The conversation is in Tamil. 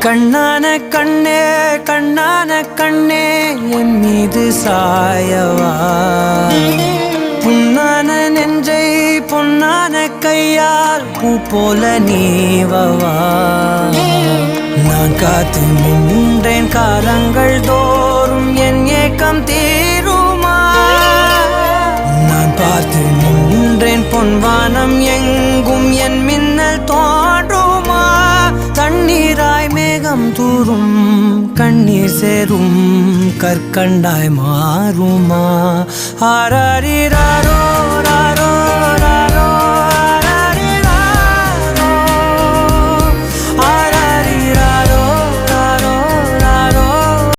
கண்ணான கண்ணே கண்ணான கண்ணே என் மீது சாயவா புண்ணான நெஞ்சை பொன்னான கையால் பூ போல நீவவா நான் காத்து நின்றேன் காலங்கள் தோறும் என் ஏக்கம் தீருமா நான் பார்த்து நின்றேன் பொன்வானம் எங்கும் என் மின்னல் தோன்றுமா தண்ணீராய் மேகம் தூரும் கண்ணீர் சேரும் கற்கண்டாய் மாறுமா ஆராரிராரோ